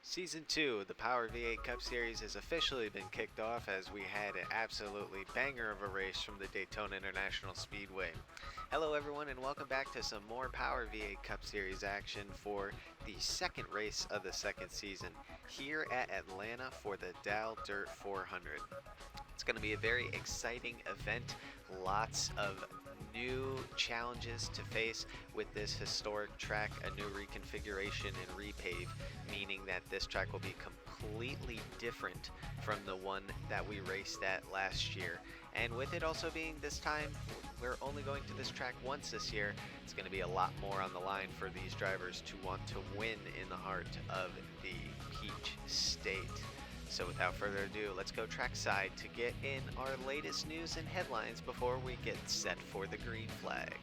Season 2 of the Power V8 Cup Series has officially been kicked off as we had an absolutely banger of a race from the Daytona International Speedway. Hello everyone and welcome back to some more Power V8 Cup Series action for the second race of the second season here at Atlanta for the DAL Dirt 400. It's going to be a very exciting event, lots of new challenges to face with this historic track, a new reconfiguration and repave, meaning that this track will be completely different from the one that we raced at last year. And with it also being this time, we're only going to this track once this year, it's going to be a lot more on the line for these drivers to want to win in the heart of the Peach State. So without further ado, let's go trackside to get in our latest news and headlines before we get set for the green flag.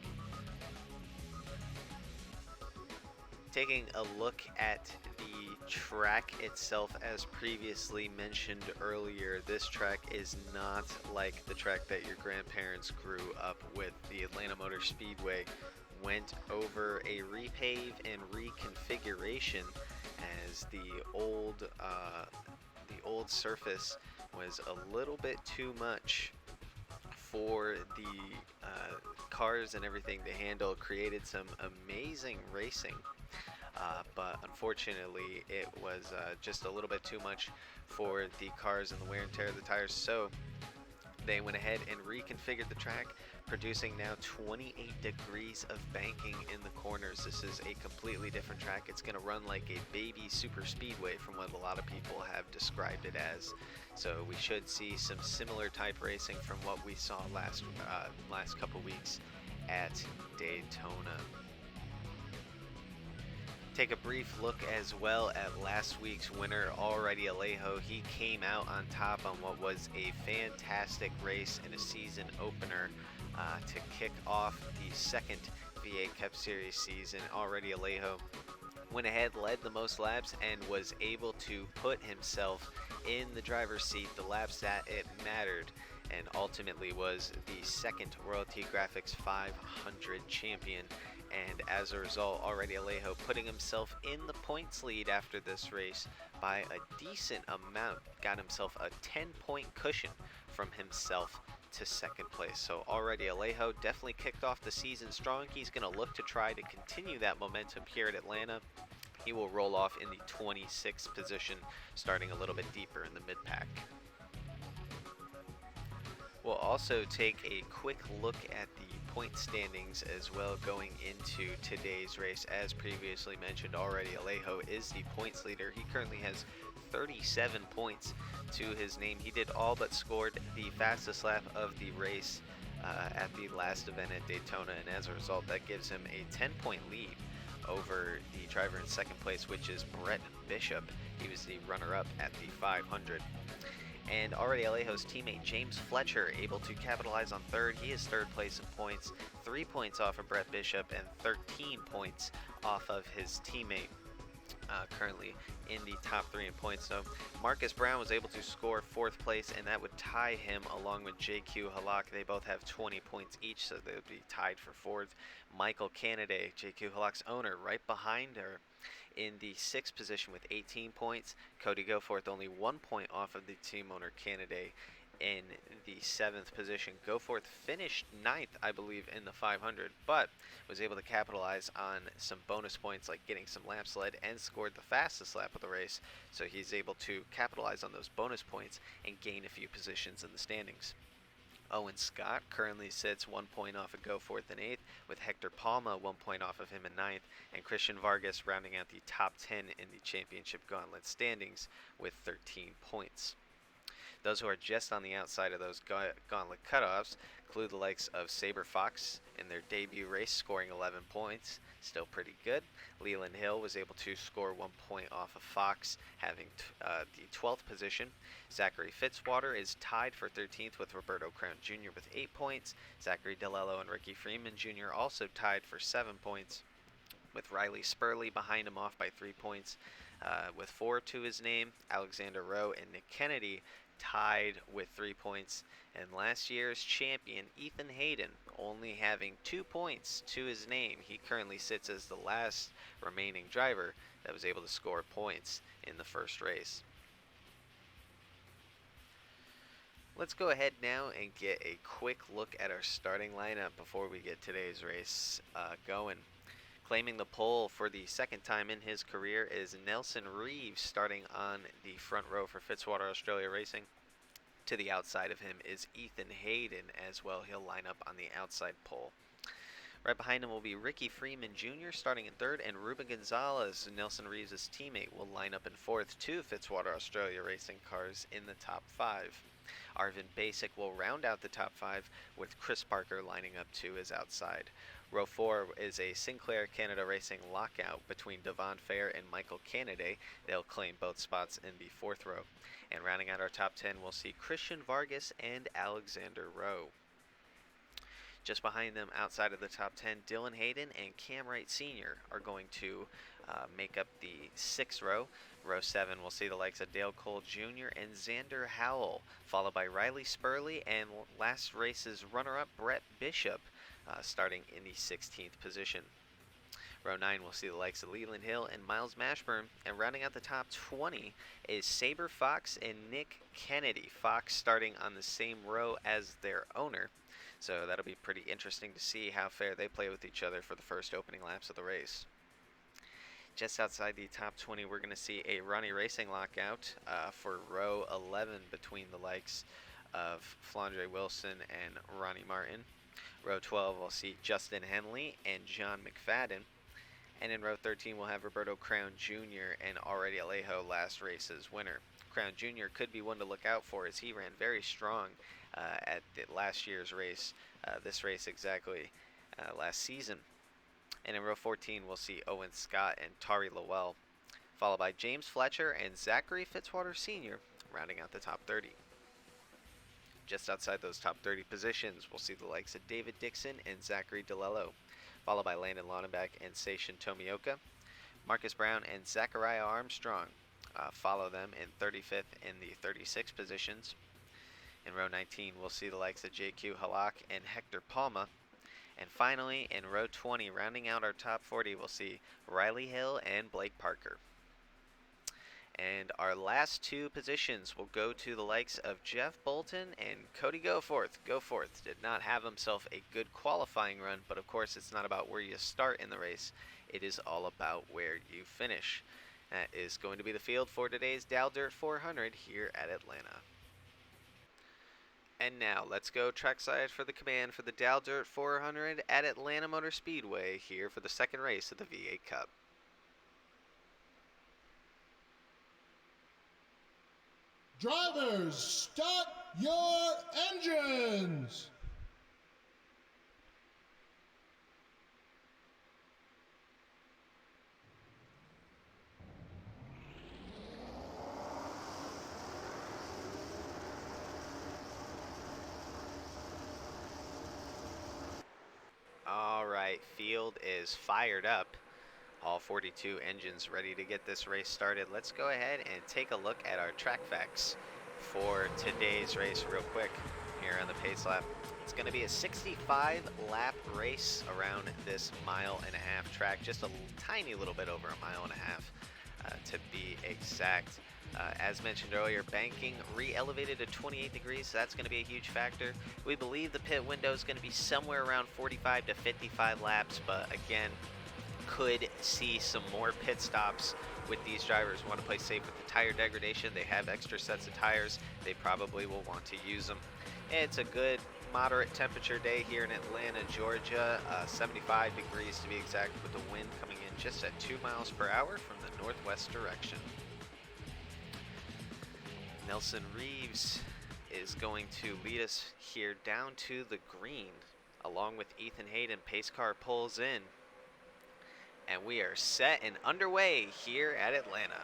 Taking a look at the track itself, as previously mentioned earlier, this track is not like the track that your grandparents grew up with. The Atlanta Motor Speedway went over a repave and reconfiguration as the old surface was a little bit too much for the cars and everything to handle. Created some amazing racing, but unfortunately it was just a little bit too much for the cars and the wear and tear of the tires, so they went ahead and reconfigured the track, producing now 28 degrees of banking in the corners. This is a completely different track. It's going to run like a baby super speedway from what a lot of people have described it as. So we should see some similar type racing from what we saw last couple weeks at Daytona. Take a brief look as well at last week's winner, Already Alejo. He came out on top on what was a fantastic race and a season opener to kick off the second V8 Cup Series season. Already Alejo went ahead, led the most laps, and was able to put himself in the driver's seat the laps that it mattered, and ultimately was the second Royalty Grafix 500 champion. And as a result, Already Alejo putting himself in the points lead after this race by a decent amount, got himself a 10-point cushion from himself to second place. So Already Alejo definitely kicked off the season strong. He's going to look to try to continue that momentum here at Atlanta. He will roll off in the 26th position, starting a little bit deeper in the mid-pack. We'll also take a quick look at the point standings as well going into today's race. As previously mentioned, Already Alejo is the points leader. He currently has 37 points to his name. He did all but scored the fastest lap of the race at the last event at Daytona, and as a result that gives him a 10-point lead over the driver in second place, which is Brett Bishop. He was the runner-up at the 500. And Already Alejo's teammate James Fletcher able to capitalize on third. He is third place in points, 3 points off of Brett Bishop and 13 points off of his teammate, currently in the top 3 in points. So Marcus Brown was able to score fourth place, and that would tie him along with JQ Halak. They both have 20 points each, so they would be tied for fourth. Michael Canaday, JQ Halak's owner, right behind her in the 6th position with 18 points. Cody Goforth only 1 point off of the team owner Canaday in the 7th position. Goforth finished 9th, I believe, in the 500, but was able to capitalize on some bonus points like getting some laps led and scored the fastest lap of the race. So he's able to capitalize on those bonus points and gain a few positions in the standings. Owen Scott currently sits 1 point off of Goforth in 8th, with Hector Palma 1 point off of him in 9th, and Christian Vargas rounding out the top 10 in the championship gauntlet standings with 13 points. Those who are just on the outside of those gauntlet cutoffs include the likes of Saber Fox in their debut race, scoring 11 points, still pretty good. Leland Hill was able to score 1 point off of Fox, having the 12th position. Zachary Fitzwater is tied for 13th with Roberto Crown Jr. with 8 points. Zachary DeLello and Ricky Freeman Jr. also tied for 7 points, with Riley Spurley behind him off by 3 points with 4 to his name. Alexander Rowe and Nick Kennedy tied with 3 points, and last year's champion Ethan Hayden only having 2 points to his name. He currently sits as the last remaining driver that was able to score points in the first race. Let's go ahead now and get a quick look at our starting lineup before we get today's race going. Claiming the pole for the second time in his career is Nelson Reeves, starting on the front row for Fitzwater Australia Racing. To the outside of him is Ethan Hayden as well. He'll line up on the outside pole. Right behind him will be Ricky Freeman Jr. starting in third, and Ruben Gonzalez, Nelson Reeves' teammate, will line up in fourth. 2 Fitzwater Australia Racing cars in the top 5. Arvin Basic will round out the top 5 with Chris Parker lining up to his outside. Row 4 is a Sinclair Canada Racing lockout between Devon Fair and Michael Canaday. They'll claim both spots in the 4th row. And rounding out our top 10, we'll see Christian Vargas and Alexander Rowe. Just behind them, outside of the top 10, Dylan Hayden and Cam Wright Sr. are going to make up the 6th row. Row 7 will see the likes of Dale Cole Jr. and Xander Howell, followed by Riley Spurley and last race's runner-up Brett Bishop, starting in the 16th position. Row 9 will see the likes of Leland Hill and Miles Mashburn, and rounding out the top 20 is Saber Fox and Nick Kennedy. Fox starting on the same row as their owner, so that'll be pretty interesting to see how fair they play with each other for the first opening laps of the race. Just outside the top 20, we're going to see a Ronnie Racing lockout for row 11 between the likes of Flandre Wilson and Ronnie Martin. Row 12, we'll see Justin Henley and John McFadden. And in row 13, we'll have Roberto Crown Jr. and Already Alejo, last race's winner. Crown Jr. could be one to look out for, as he ran very strong at last year's race, this race exactly last season. And in row 14, we'll see Owen Scott and Tari Lowell, followed by James Fletcher and Zachary Fitzwater Sr., rounding out the top 30. Just outside those top 30 positions, we'll see the likes of David Dixon and Zachary DeLello, followed by Landon Lonenbeck and Seishin Tomioka. Marcus Brown and Zachariah Armstrong follow them in 35th and the 36th positions. In row 19, we'll see the likes of JQ Halak and Hector Palma. And finally, in row 20, rounding out our top 40, we'll see Riley Hill and Blake Parker. And our last 2 positions will go to the likes of Jeff Bolton and Cody Goforth. Goforth did not have himself a good qualifying run, but of course it's not about where you start in the race. It is all about where you finish. That is going to be the field for today's DAL Dirt 400 here at Atlanta. And now, let's go trackside for the command for the DAL Dirt 400 at Atlanta Motor Speedway here for the second race of the V8 Cup. Drivers, start your engines! Alright, field is fired up. All 42 engines ready to get this race started. Let's go ahead and take a look at our track facts for today's race real quick here on the pace lap. It's going to be a 65 lap race around this 1.5-mile track, just a tiny little bit over 1.5 miles to be exact. As mentioned earlier, banking re-elevated to 28 degrees, so that's going to be a huge factor. We believe the pit window is going to be somewhere around 45 to 55 laps, but again, could see some more pit stops with these drivers. Want to play safe with the tire degradation. They have extra sets of tires. They probably will want to use them. It's a good moderate temperature day here in Atlanta, Georgia. 75 degrees to be exact, with the wind coming in just at 2 miles per hour from the northwest direction. Nelson Reeves is going to lead us here down to the green, along with Ethan Hayden. Pace car pulls in, and we are set and underway here at Atlanta.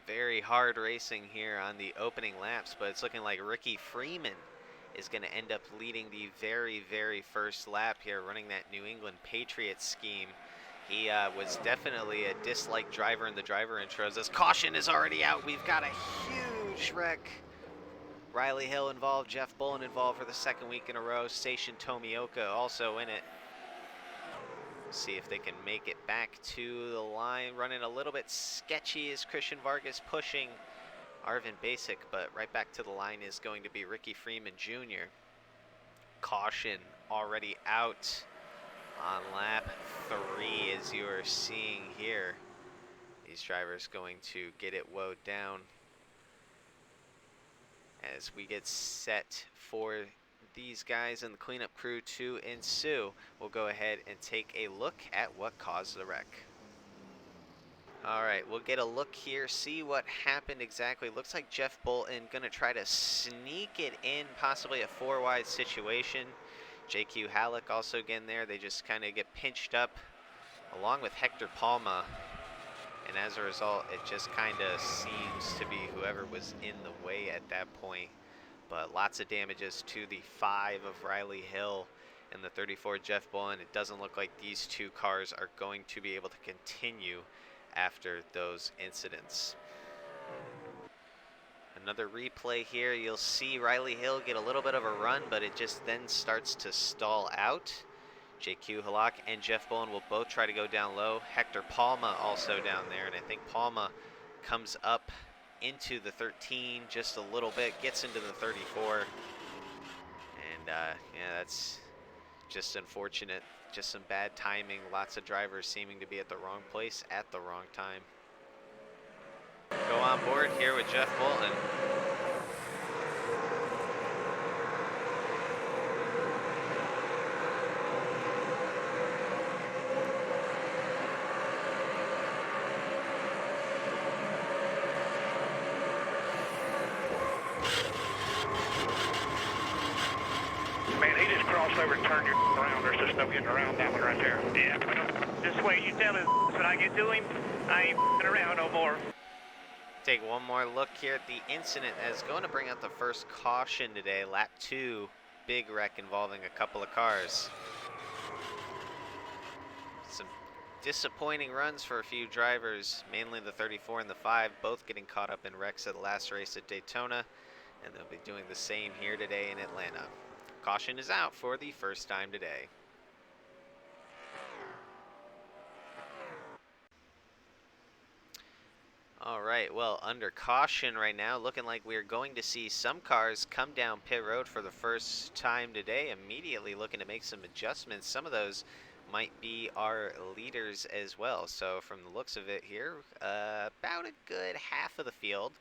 Very hard racing here on the opening laps, but it's looking like Ricky Freeman is going to end up leading the very, very first lap here, running that New England Patriots scheme. He was definitely a disliked driver in the driver intros. As caution is already out, we've got a huge wreck. Riley Hill involved, Jeff Bullen involved for the second week in a row. Station Tomioka also in it. See if they can make it back to the line. Running a little bit sketchy is Christian Vargas pushing Arvin Basic, but right back to the line is going to be Ricky Freeman Jr. Caution already out on lap 3, as you are seeing here. These drivers going to get it woed down as we get set for these guys and the cleanup crew to ensue. We'll go ahead and take a look at what caused the wreck. All right, we'll get a look here, see what happened exactly. Looks like Jeff Bolton gonna try to sneak it in, possibly a 4-wide situation. JQ Halleck also getting there. They just kind of get pinched up along with Hector Palma. And as a result, it just kind of seems to be whoever was in the way at that point. But lots of damages to the 5 of Riley Hill and the 34 Jeff Bullen. It doesn't look like these two cars are going to be able to continue after those incidents. Another replay here. You'll see Riley Hill get a little bit of a run, but it just then starts to stall out. JQ Halak and Jeff Bullen will both try to go down low. Hector Palma also down there, and I think Palma comes up into the 13 just a little bit, gets into the 34. And yeah, that's just unfortunate. Just some bad timing. Lots of drivers seeming to be at the wrong place at the wrong time. Go on board here with Jeff Bolton. Man, he just crossed over and turned you around. There's just no getting around that one right there. Yeah. This way, you tell him when I get to him, I ain't around no more. Take one more look here at the incident that's going to bring out the first caution today. Lap 2, big wreck involving a couple of cars. Some disappointing runs for a few drivers, mainly the 34 and the 5, both getting caught up in wrecks at the last race at Daytona, and they'll be doing the same here today in Atlanta. Caution is out for the first time today. All right, well, under caution right now, looking like we're going to see some cars come down pit road for the first time today, immediately looking to make some adjustments. Some of those might be our leaders as well. So from the looks of it here, about a good half of the field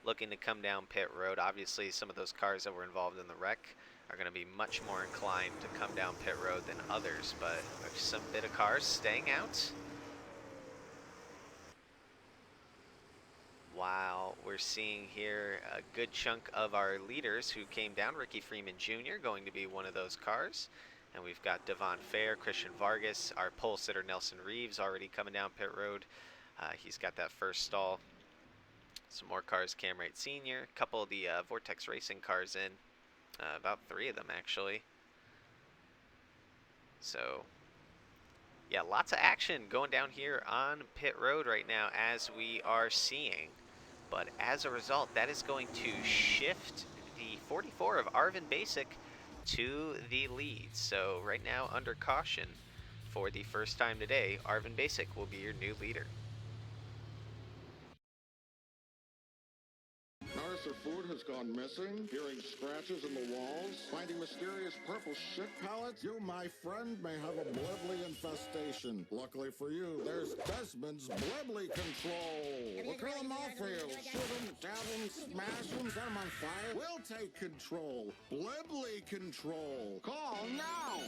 looking to come down pit road. Obviously, some of those cars that were involved in the wreck are going to be much more inclined to come down pit road than others, but there's some bit of cars staying out. While we're seeing here a good chunk of our leaders who came down, Ricky Freeman Jr. going to be one of those cars. And we've got Devon Fair, Christian Vargas, our pole sitter Nelson Reeves already coming down pit road. He's got that first stall. Some more cars, Cam Wright Sr., a couple of the Vortex Racing cars in. About 3 of them, actually. So, yeah, lots of action going down here on pit road right now as we are seeing. But as a result, that is going to shift the 44 of Arvin Basic to the lead. So right now, under caution, for the first time today, Arvin Basic will be your new leader. Notice their food has gone missing, hearing scratches in the walls, finding mysterious purple shit pellets. You, my friend, may have a blibbly infestation. Luckily for you, there's Desmond's blibbly control. We'll kill them all for you. Shoot them, stab them, smash them, set them on fire. We'll take control. Blibbly control. Call now.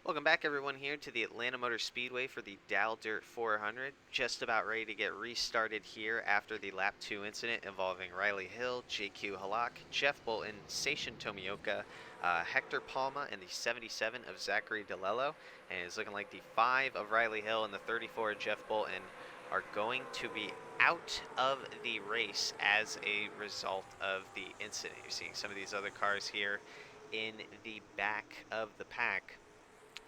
Welcome back, everyone, here to the Atlanta Motor Speedway for the DAL Dirt 400. Just about ready to get restarted here after the Lap 2 incident involving Riley Hill, JQ Halak, Jeff Bolton, Station Tomioka, Hector Palma, and the 77 of Zachary DeLello. And it's looking like the 5 of Riley Hill and the 34 of Jeff Bolton are going to be out of the race as a result of the incident. You're seeing some of these other cars here in the back of the pack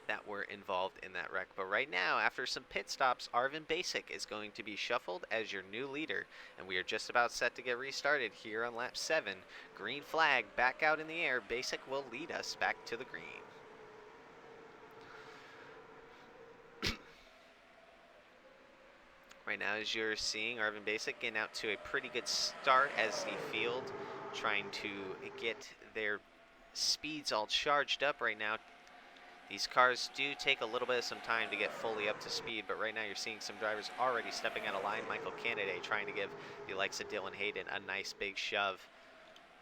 that were involved in that wreck. But right now, after some pit stops, Arvin Basic is going to be shuffled as your new leader, and we are just about set to get restarted here on lap 7. Green flag back out in the air. Basic will lead us back to the green. Right now, as you're seeing, Arvin Basic getting out to a pretty good start as the field trying to get their speeds all charged up right now. These cars do take a little bit of some time to get fully up to speed, but right now you're seeing some drivers already stepping out of line. Michael Kennedy trying to give the likes of Dylan Hayden a nice big shove.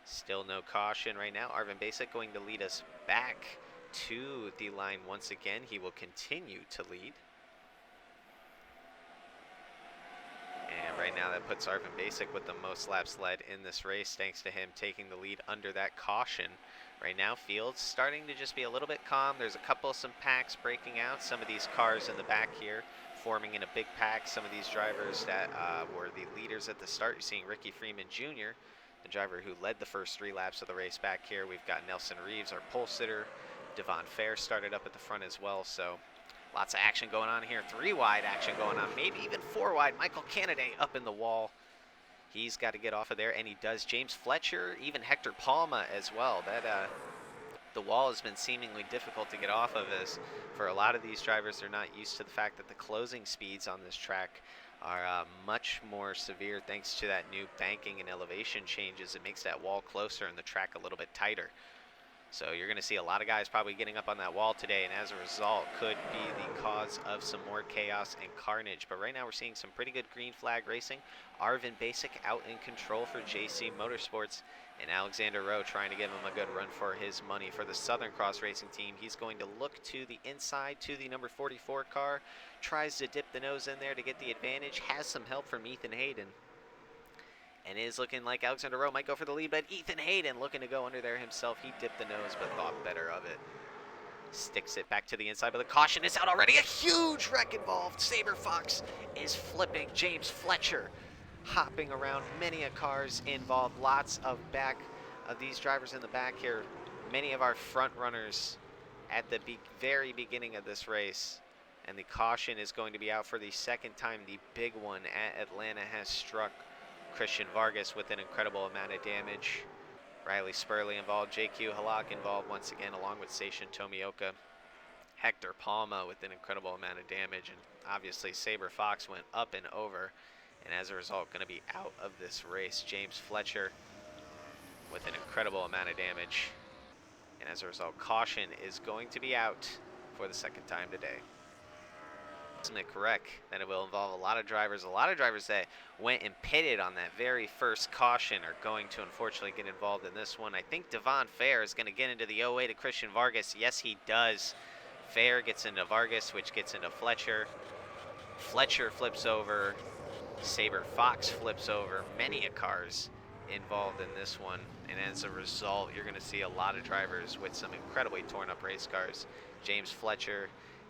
Still no caution right now. Arvin Basic going to lead us back to the line once again. He will continue to lead. And right now that puts Arvin Basic with the most laps led in this race, thanks to him taking the lead under that caution. Right now, field's starting to just be a little bit calm. There's some packs breaking out. Some of these cars in the back here forming in a big pack. Some of these drivers that were the leaders at the start. You're seeing Ricky Freeman Jr., the driver who led the first 3 laps of the race back here. We've got Nelson Reeves, our pole sitter. Devon Fair started up at the front as well. So lots of action going on here. 3 wide action going on, maybe even 4 wide. Michael Kennedy up in the wall. He's got to get off of there, and he does. James Fletcher, even Hector Palma as well. That the wall has been seemingly difficult to get off of, as for a lot of these drivers, they're not used to the fact that the closing speeds on this track are much more severe thanks to that new banking and elevation changes. It makes that wall closer and the track a little bit tighter. So you're going to see a lot of guys probably getting up on that wall today, and as a result could be the cause of some more chaos and carnage. But right now we're seeing some pretty good green flag racing. Arvin Basic out in control for JC Motorsports, and Alexander Rowe trying to give him a good run for his money for the Southern Cross Racing team. He's going to look to the inside to the number 44 car, tries to dip the nose in there to get the advantage, has some help from Ethan Hayden. And it is looking like Alexander Rowe might go for the lead, but Ethan Hayden looking to go under there himself. He dipped the nose, but thought better of it. Sticks it back to the inside, but the caution is out already. A huge wreck involved. Saber Fox is flipping. James Fletcher hopping around. Many of cars involved. Lots of these drivers in the back here. Many of our front runners at the very beginning of this race. And the caution is going to be out for the second time. The big one at Atlanta has struck. Christian Vargas with an incredible amount of damage. Riley Spurley involved. JQ Halak involved once again, along with Seishin Tomioka. Hector Palma with an incredible amount of damage. And obviously Saber Fox went up and over, and as a result going to be out of this race. James Fletcher with an incredible amount of damage. And as a result, caution is going to be out for the second time today. Correct, that it will involve a lot of drivers. A lot of drivers that went and pitted on that very first caution are going to unfortunately get involved in this one. I think Devon Fair is going to get into the 08 to Christian Vargas. Yes, he does. Fair gets into Vargas, which gets into Fletcher. Fletcher flips over. Saber Fox flips over. Many cars involved in this one, and as a result, you're going to see a lot of drivers with some incredibly torn up race cars. James Fletcher,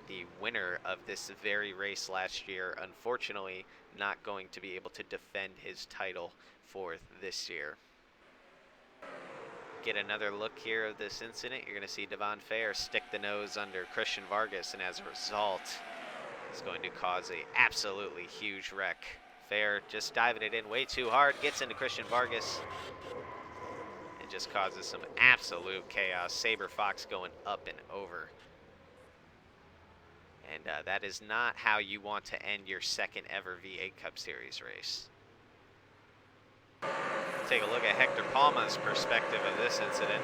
the winner of this very race last year, unfortunately not going to be able to defend his title for this year. Get another look here of this incident. You're going to see Devon Fair stick the nose under Christian Vargas, and as a result, it's going to cause an absolutely huge wreck. Fair just diving it in way too hard, gets into Christian Vargas, and just causes some absolute chaos. Saber Fox going up and over. And that is not how you want to end your second ever V8 Cup Series race. Take a look at Hector Palma's perspective of this incident.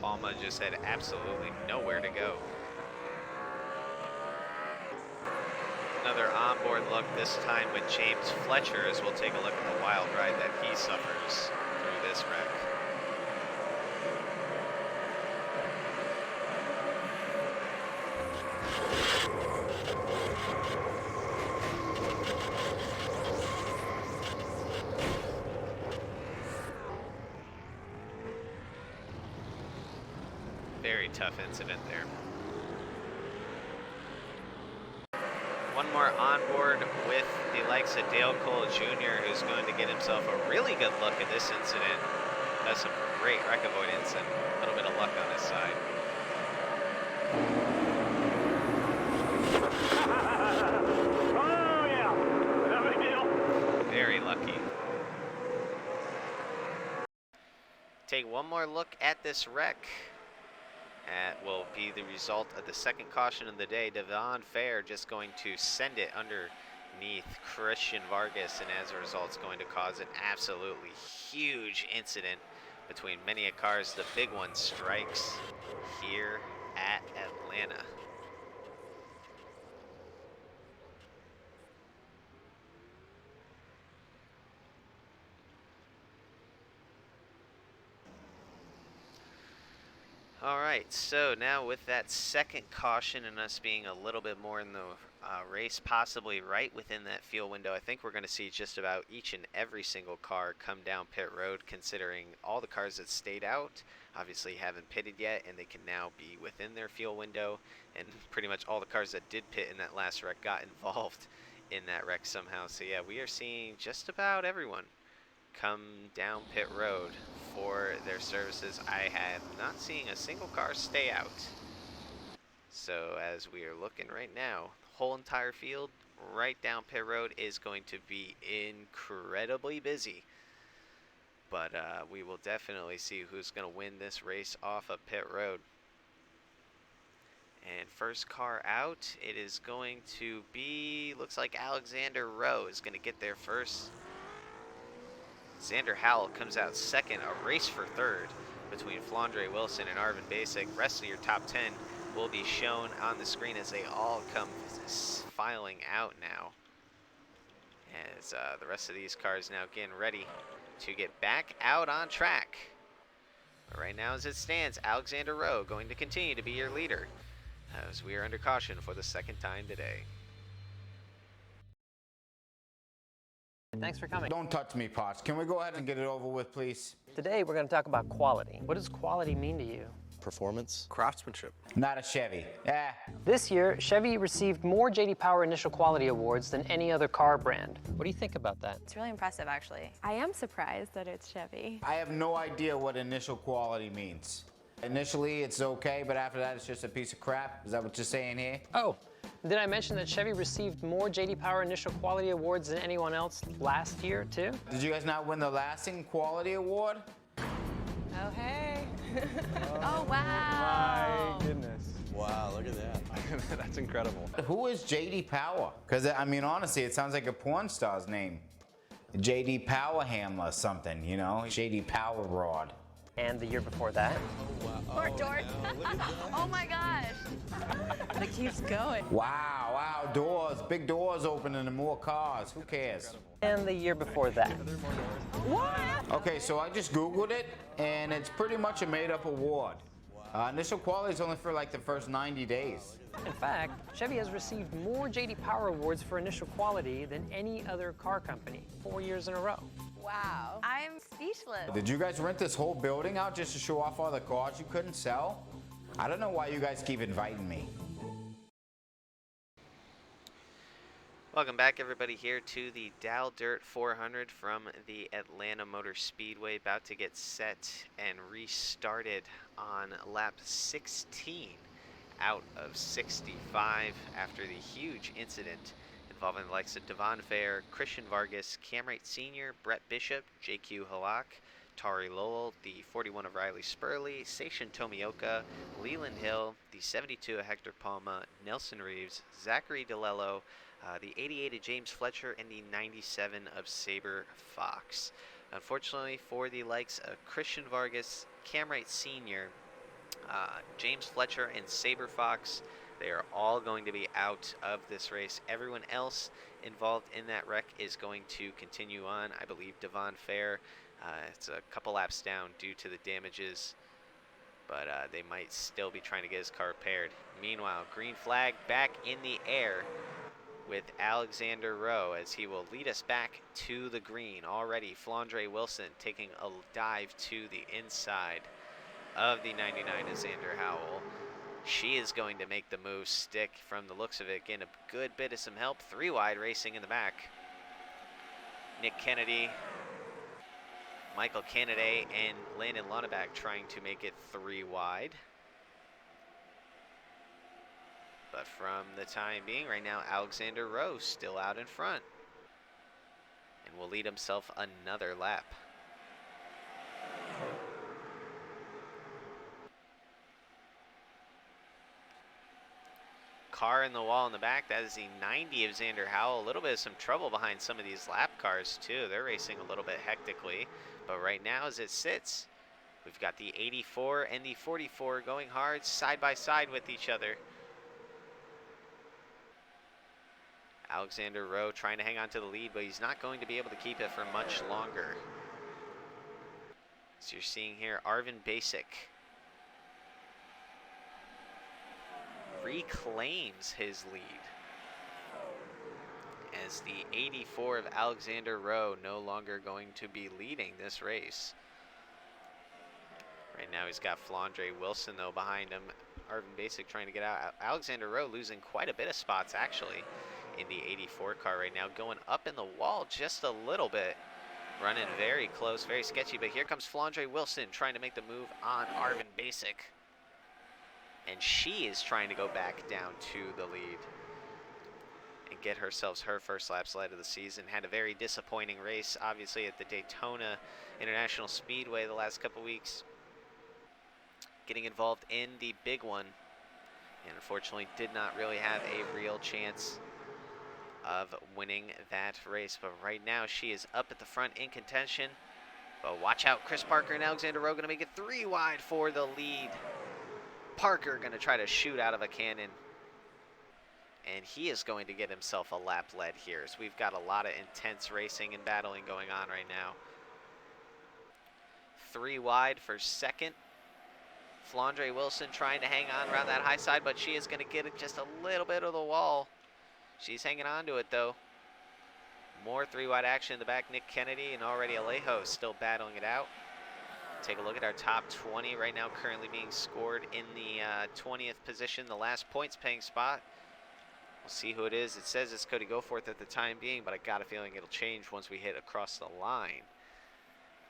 Palma just had absolutely nowhere to go. Another onboard look, this time with James Fletcher, as we'll take a look at the wild ride that he suffers through this wreck. tough incident there. One more on board with the likes of Dale Cole Jr., who's going to get himself a really good look at this incident. Has some great wreck avoidance and a little bit of luck on his side. Oh, yeah. No big deal. Very lucky. Take one more look at this wreck. Will be the result of the second caution of the day. Devon Fair just going to send it underneath Christian Vargas, and as a result, it's going to cause an absolutely huge incident between many cars. The big one strikes here at Atlanta. All right, so now with that second caution and us being a little bit more in the race, possibly right within that fuel window, I think we're going to see just about each and every single car come down pit road, considering all the cars that stayed out obviously haven't pitted yet, and they can now be within their fuel window, and pretty much all the cars that did pit in that last wreck got involved in that wreck somehow. So yeah, we are seeing just about everyone come down pit road for their services. I have not seen a single car stay out. So as we are looking right now, the whole entire field right down pit road is going to be incredibly busy. But we will definitely see who's going to win this race off of pit road. And first car out, it is going to be, looks like Alexander Rowe is going to get there first. Xander Howell comes out second, a race for third between Flandre Wilson and Arvin Basic. Rest of your top 10 will be shown on the screen as they all come filing out now. As the rest of these cars now getting ready to get back out on track. But right now as it stands, Alexander Rowe going to continue to be your leader as we are under caution for the second time today. Thanks for coming. Don't touch me, Potts. Can we go ahead and get it over with, please? Today we're going to talk about quality. What does quality mean to you? Performance, craftsmanship. Not a Chevy. This year, Chevy received more J.D. Power Initial Quality Awards than any other car brand. What do you think about that? It's really impressive, actually. I am surprised that it's Chevy. I have no idea what initial quality means. Initially, it's okay, but after that, it's just a piece of crap. Is that what you're saying here? Oh, did I mention that Chevy received more J.D. Power Initial Quality Awards than anyone else last year, too? Did you guys not win the lasting quality award? Oh, hey. Oh, wow. My goodness. Wow, look at that. That's incredible. Who is J.D. Power? Because, I mean, honestly, it sounds like a porn star's name. J.D. Power Hamler something, you know? J.D. Power Rod. And the year before that? Poor dork. Oh, my gosh. It keeps going. Wow, wow, doors, big doors opening and more cars. Who cares? And the year before that? What? Okay, so I just Googled it, and it's pretty much a made-up award. Initial quality is only for like the first 90 days. In fact, Chevy has received more J.D. Power Awards for initial quality than any other car company, 4 years in a row. Wow. I'm speechless. Did you guys rent this whole building out just to show off all the cars you couldn't sell? I don't know why you guys keep inviting me. Welcome back, everybody, here to the DAL Dirt 400 from the Atlanta Motor Speedway. About to get set and restarted on lap 16 out of 65 after the huge incident involving the likes of Devon Fair, Christian Vargas, Cam Wright Sr., Brett Bishop, JQ Halak, Tari Lowell, the 41 of Riley Spurley, Seishin Tomioka, Leland Hill, the 72 of Hector Palma, Nelson Reeves, Zachary DeLello, the 88 of James Fletcher, and the 97 of Saber Fox. Unfortunately for the likes of Christian Vargas, Cam Wright Sr., James Fletcher, and Saber Fox, they are all going to be out of this race. Everyone else involved in that wreck is going to continue on. I believe Devon Fair, it's a couple laps down due to the damages, but they might still be trying to get his car repaired. Meanwhile, green flag back in the air with Alexander Rowe as he will lead us back to the green. Already, Flandre Wilson taking a dive to the inside of the 99 is Xander Howell. She is going to make the move stick from the looks of it. Getting a good bit of some help. 3 wide racing in the back. Nick Kennedy, Michael Kennedy, and Landon Luneback trying to make it 3 wide. But from the time being right now, Alexander Rowe still out in front. And will lead himself another lap. Car in the wall in the back. That is the 90 of Xander Howell. A little bit of some trouble behind some of these lap cars too. They're racing a little bit hectically. But right now as it sits, we've got the 84 and the 44 going hard side by side with each other. Alexander Rowe trying to hang on to the lead, but he's not going to be able to keep it for much longer. So you're seeing here Arvin Basic reclaims his lead as the 84 of Alexander Rowe no longer going to be leading this race. Right now he's got Flandre Wilson though behind him. Arvin Basic trying to get out. Alexander Rowe losing quite a bit of spots actually in the 84 car right now, going up in the wall just a little bit. Running very close, very sketchy, but here comes Flandre Wilson trying to make the move on Arvin Basic. And she is trying to go back down to the lead and get herself her first lap slide of the season. Had a very disappointing race, obviously, at the Daytona International Speedway the last couple weeks. Getting involved in the big one, and unfortunately did not really have a real chance of winning that race. But right now she is up at the front in contention. But watch out, Chris Parker and Alexander Rowe going to make it 3 wide for the lead. Parker going to try to shoot out of a cannon. And he is going to get himself a lap lead here. So we've got a lot of intense racing and battling going on right now. 3 wide for second. Flandre Wilson trying to hang on around that high side, but she is going to get it just a little bit of the wall. She's hanging on to it though. More 3 wide action in the back. Nick Kennedy and already Alejo still battling it out. Take a look at our top 20 right now, currently being scored in the 20th position, the last points paying spot. We'll see who it is. It says it's Cody Goforth at the time being, but I got a feeling it'll change once we hit across the line.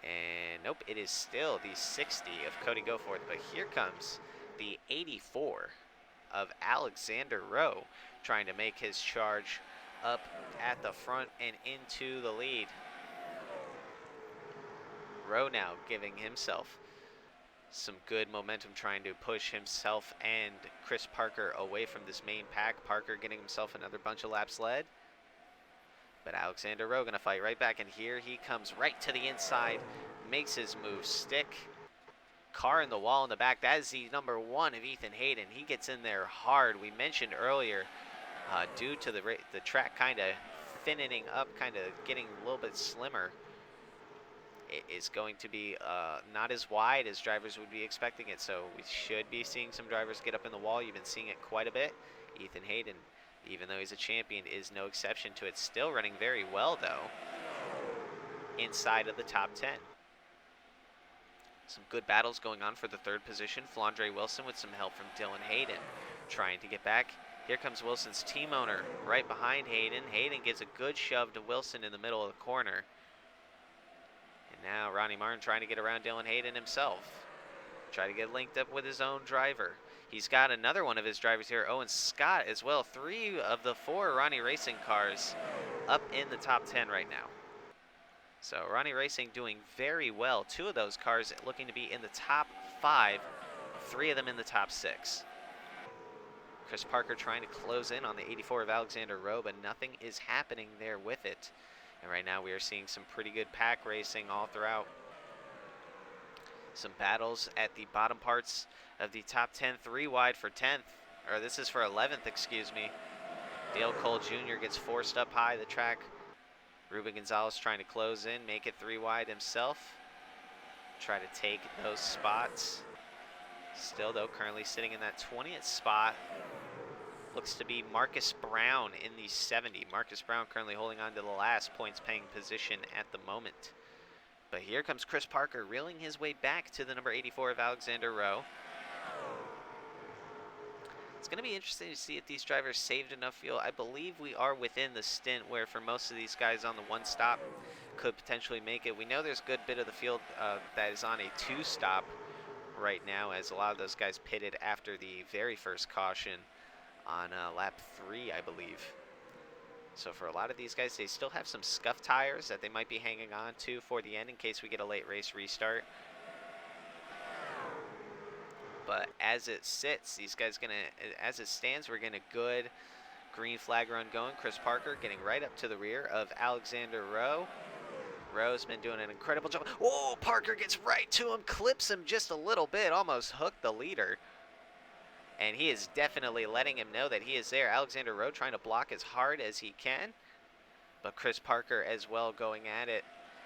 And nope, it is still the 60 of Cody Goforth, but here comes the 84 of Alexander Rowe trying to make his charge up at the front and into the lead. Rowe now giving himself some good momentum, trying to push himself and Chris Parker away from this main pack. Parker getting himself another bunch of laps led. But Alexander Rowe going to fight right back, and here he comes right to the inside, makes his move stick. Car in the wall in the back. That is the number 1 of Ethan Hayden. He gets in there hard. We mentioned earlier, due to the track kind of thinning up, kind of getting a little bit slimmer, it is going to be not as wide as drivers would be expecting it. So we should be seeing some drivers get up in the wall. You've been seeing it quite a bit. Ethan Hayden, even though he's a champion, is no exception to it. Still running very well though, inside of the top 10. Some good battles going on for the 3rd position. Flandre Wilson with some help from Dylan Hayden trying to get back. Here comes Wilson's team owner right behind Hayden. Hayden gets a good shove to Wilson in the middle of the corner. And now Ronnie Martin trying to get around Dylan Hayden himself. Try to get linked up with his own driver. He's got another one of his drivers here, Owen Scott as well. 3 of the 4 Ronnie Racing cars up in the top 10 right now. So Ronnie Racing doing very well. 2 of those cars looking to be in the top 5, 3 of them in the top 6. Chris Parker trying to close in on the 84 of Alexander Rowe, but nothing is happening there with it. And right now we are seeing some pretty good pack racing all throughout. Some battles at the bottom parts of the top 10, 3 wide for 10th, or this is for 11th, excuse me. Dale Cole Jr. gets forced up high the track. Ruben Gonzalez trying to close in, make it 3 wide himself. Try to take those spots. Still though, currently sitting in that 20th spot looks to be Marcus Brown in the 70. Marcus Brown currently holding on to the last points paying position at the moment. But here comes Chris Parker reeling his way back to the number 84 of Alexander Rowe. It's going to be interesting to see if these drivers saved enough fuel. I believe we are within the stint where for most of these guys on the one stop could potentially make it. We know there's a good bit of the field that is on a two stop right now, as a lot of those guys pitted after the very first caution on lap 3, I believe. So for a lot of these guys, they still have some scuff tires that they might be hanging on to for the end in case we get a late race restart. But as it sits, these guys as it stands, we're getting a good green flag run going. Chris Parker getting right up to the rear of Alexander Rowe. Rowe's been doing an incredible job. Oh, Parker gets right to him, clips him just a little bit, almost hooked the leader. And he is definitely letting him know that he is there. Alexander Rowe trying to block as hard as he can. But Chris Parker as well going at it.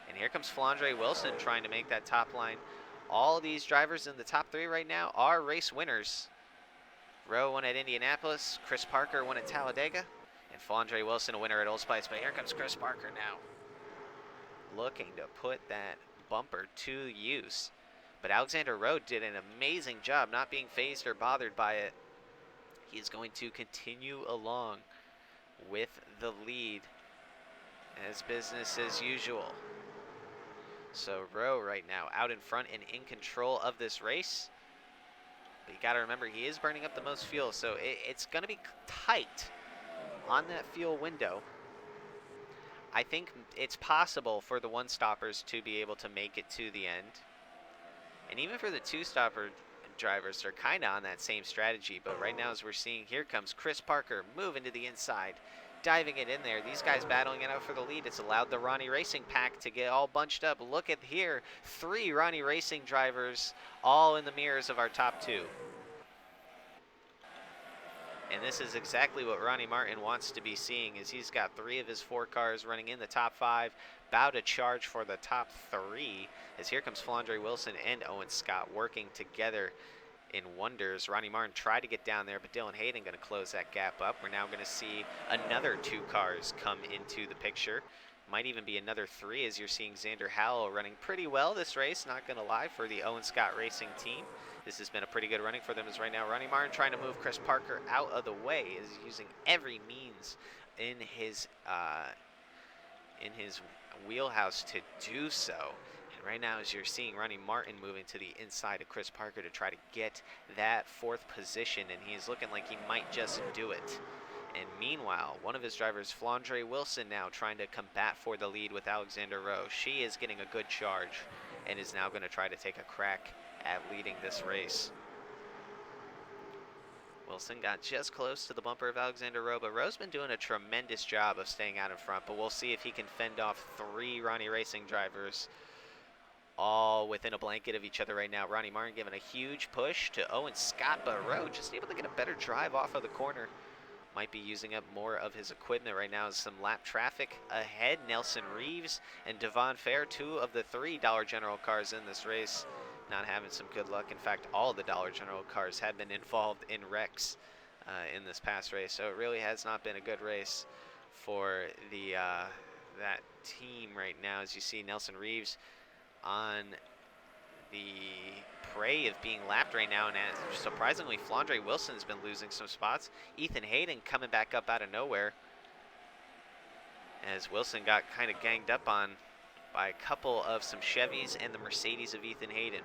And here comes Flandre Wilson trying to make that top line. All these drivers in the top 3 right now are race winners. Rowe won at Indianapolis, Chris Parker won at Talladega, and Flandre Wilson a winner at Old Spice. But here comes Chris Parker now, looking to put that bumper to use. But Alexander Rowe did an amazing job not being fazed or bothered by it. He is going to continue along with the lead as business as usual. So Rowe right now out in front and in control of this race. But you got to remember, he is burning up the most fuel, so it's going to be tight on that fuel window. I think it's possible for the one-stoppers to be able to make it to the end. And even for the two-stopper drivers, they're kind of on that same strategy. But right now, as we're seeing, here comes Chris Parker moving to the inside, diving it in there. These guys battling it out for the lead. It's allowed the Ronnie Racing pack to get all bunched up. Look at here, 3 Ronnie Racing drivers all in the mirrors of our top 2. And this is exactly what Ronnie Martin wants to be seeing, is he's got 3 of his 4 cars running in the top 5, about to charge for the top 3, as here comes Flandre Wilson and Owen Scott working together in wonders. Ronnie Martin tried to get down there, but Dylan Hayden going to close that gap up. We're now going to see another 2 cars come into the picture. Might even be another 3, as you're seeing Xander Howell running pretty well this race, not going to lie, for the Owen Scott Racing team. This has been a pretty good running for them, as right now Ronnie Martin trying to move Chris Parker out of the way, is using every means in his wheelhouse to do so. And right now, as you're seeing Ronnie Martin moving to the inside of Chris Parker to try to get that 4th position, and he's looking like he might just do it. And meanwhile, one of his drivers, Flandre Wilson, now trying to combat for the lead with Alexander Rowe. She is getting a good charge and is now going to try to take a crack at leading this race. Wilson got just close to the bumper of Alexander Rowe, but Rowe's been doing a tremendous job of staying out in front, but we'll see if he can fend off 3 Ronnie Racing drivers all within a blanket of each other right now. Ronnie Martin giving a huge push to Owen Scott, but Rowe just able to get a better drive off of the corner. Might be using up more of his equipment right now. Some lap traffic ahead. Nelson Reeves and Devon Fair, 2 of the 3 Dollar General cars in this race, not having some good luck. In fact, all the Dollar General cars have been involved in wrecks in this past race, so it really has not been a good race for the that team right now. As you see, Nelson Reeves on the prey of being lapped right now, and surprisingly, Flandre Wilson's been losing some spots. Ethan Hayden coming back up out of nowhere, as Wilson got kind of ganged up on by a couple of some Chevys and the Mercedes of Ethan Hayden.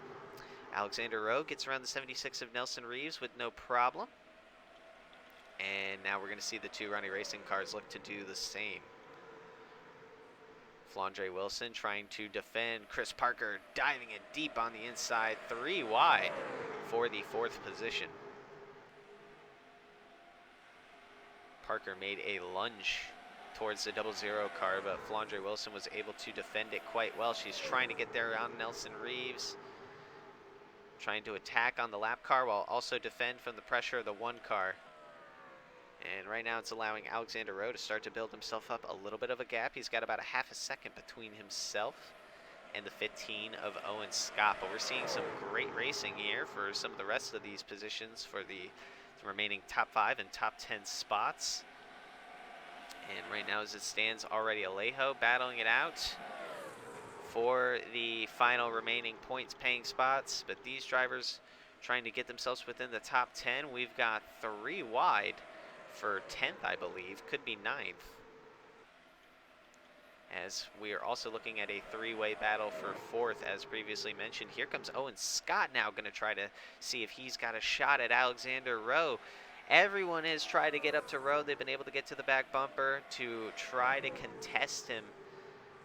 Alexander Rowe gets around the 76 of Nelson Reeves with no problem. And now we're going to see the 2 Ronnie Racing cars look to do the same. Flandre Wilson trying to defend. Chris Parker diving it deep on the inside, 3 wide for the 4th position. Parker made a lunge towards the 00 car, but Flandre Wilson was able to defend it quite well. She's trying to get there on Nelson Reeves, trying to attack on the lap car while also defend from the pressure of the 1 car. And right now it's allowing Alexander Rowe to start to build himself up a little bit of a gap. He's got about a half a second between himself and the 15 of Owen Scott. But we're seeing some great racing here for some of the rest of these positions for the remaining top 5 and top 10 spots. And right now, as it stands, already Alejo battling it out for the final remaining points paying spots, but these drivers trying to get themselves within the top 10. We've got 3 wide for 10th, I believe, could be 9th. As we are also looking at a 3-way battle for 4th, as previously mentioned. Here comes Owen Scott now, going to try to see if he's got a shot at Alexander Rowe. Everyone has tried to get up to Rowe. They've been able to get to the back bumper to try to contest him.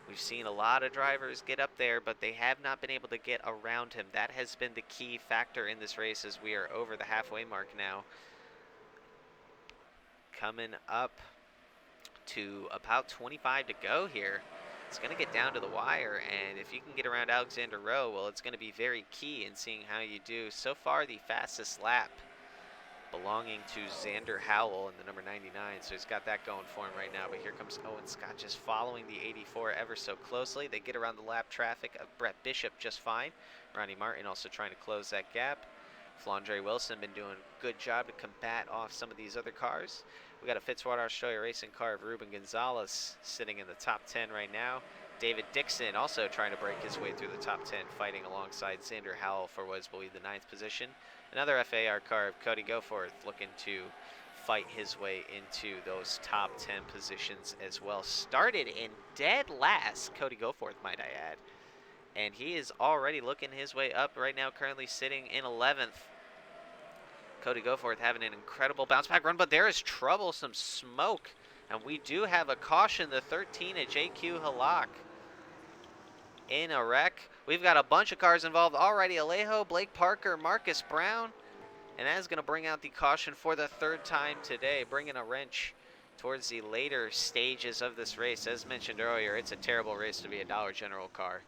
We've seen a lot of drivers get up there, but they have not been able to get around him. That has been the key factor in this race as we are over the halfway mark now. Coming up to about 25 to go here. It's going to get down to the wire, and if you can get around Alexander Rowe, well, it's going to be very key in seeing how you do. So far, the fastest lap belonging to Xander Howell in the number 99, so he's got that going for him right now. But here comes Owen Scott just following the 84 ever so closely. They get around the lap traffic of Brett Bishop just fine. Ronnie Martin also trying to close that gap. Flandre Wilson been doing a good job to combat off some of these other cars. We got a Fitzwater Australia Racing car of Ruben Gonzalez sitting in the top 10 right now. David Dixon also trying to break his way through the top 10, fighting alongside Xander Howell for what is believed the 9th position. Another FAR car of Cody Goforth looking to fight his way into those top 10 positions as well. Started in dead last, Cody Goforth, might I add. And he is already looking his way up right now, currently sitting in 11th. Cody Goforth having an incredible bounce back run, but there is troublesome smoke. And we do have a caution, the 13 at JQ Halak in a wreck. We've got a bunch of cars involved already. Alejo, Blake Parker, Marcus Brown. And that is going to bring out the caution for the 3rd time today, bringing a wrench towards the later stages of this race. As mentioned earlier, it's a terrible race to be a Dollar General car.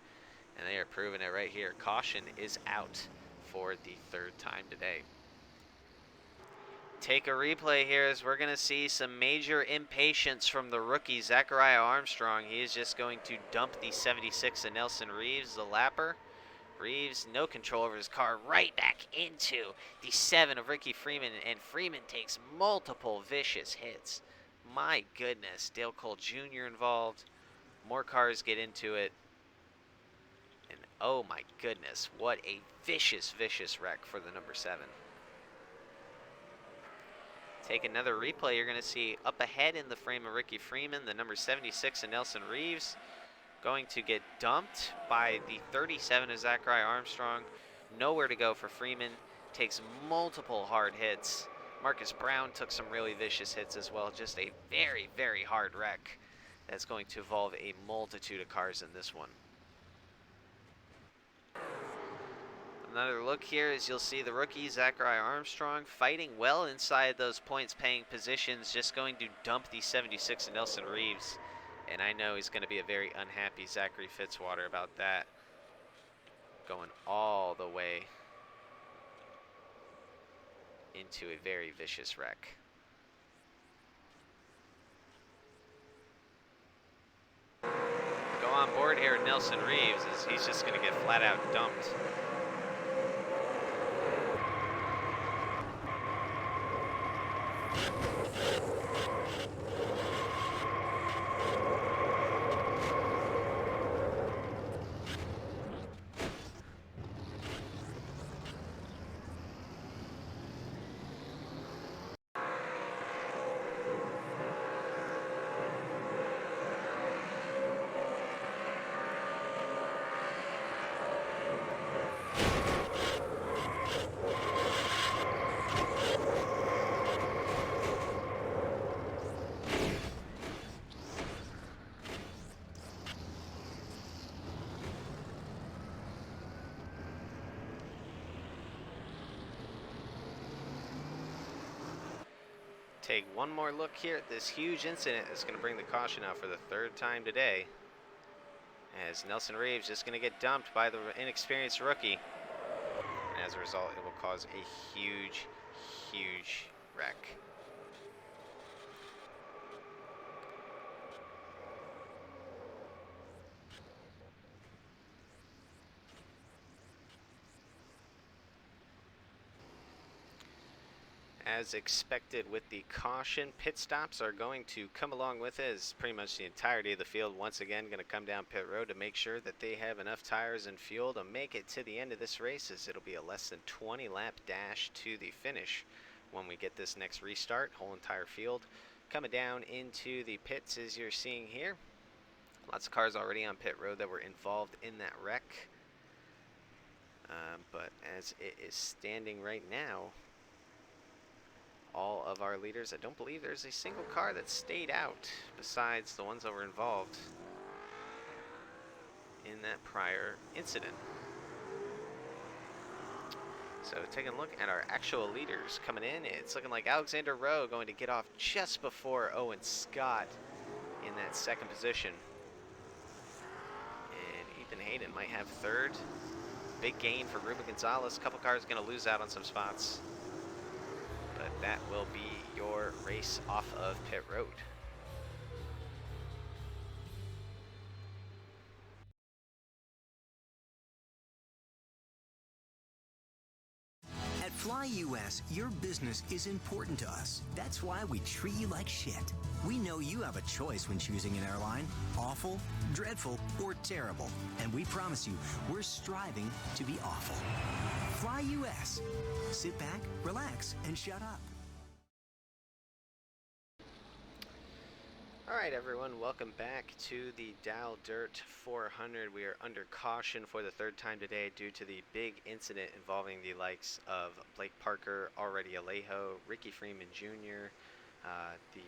And they are proving it right here. Caution is out for the 3rd time today. Take a replay here as we're going to see some major impatience from the rookie, Zachariah Armstrong. He is just going to dump the 76 of Nelson Reeves, the lapper. Reeves, no control over his car, right back into the 7 of Ricky Freeman, and Freeman takes multiple vicious hits. My goodness, Dale Cole Jr. involved. More cars get into it. And oh my goodness, what a vicious, vicious wreck for the number 7. Take another replay, you're going to see up ahead in the frame of Ricky Freeman, the number 76 of Nelson Reeves, going to get dumped by the 37 of Zachariah Armstrong. Nowhere to go for Freeman, takes multiple hard hits. Marcus Brown took some really vicious hits as well, just a very, very hard wreck that's going to involve a multitude of cars in this one. Another look here as you'll see the rookie, Zachariah Armstrong, fighting well inside those points-paying positions, just going to dump the 76 of Nelson Reeves. And I know he's going to be a very unhappy Zachary Fitzwater about that. Going all the way into a very vicious wreck. Go on board here, Nelson Reeves, as he's just going to get flat out dumped. Take one more look here at this huge incident that's going to bring the caution out for the 3rd time today. As Nelson Reeves is going to get dumped by the inexperienced rookie. And as a result, it will cause a huge, huge wreck. As expected with the caution, pit stops are going to come along with it, as pretty much the entirety of the field once again going to come down pit road to make sure that they have enough tires and fuel to make it to the end of this race, as it'll be a less than 20 lap dash to the finish when we get this next restart. Whole entire field coming down into the pits as you're seeing here. Lots of cars already on pit road that were involved in that wreck. But as it is standing right now, all of our leaders, I don't believe there's a single car that stayed out besides the ones that were involved in that prior incident. So taking a look at our actual leaders coming in, it's looking like Alexander Rowe going to get off just before Owen Scott in that second position. And Ethan Hayden might have third. Big gain for Ruben Gonzalez. A couple cars going to lose out on some spots. But that will be your race off of pit road. At Fly US, your business is important to us. That's why we treat you like shit. We know you have a choice when choosing an airline: awful, dreadful, or terrible. And we promise you, we're striving to be awful. Fly US. Sit back, relax, and shut up. Alright everyone, welcome back to the DAL Dirt 400. We are under caution for the third time today due to the big incident involving the likes of Blake Parker, Already Alejo, Ricky Freeman Jr., the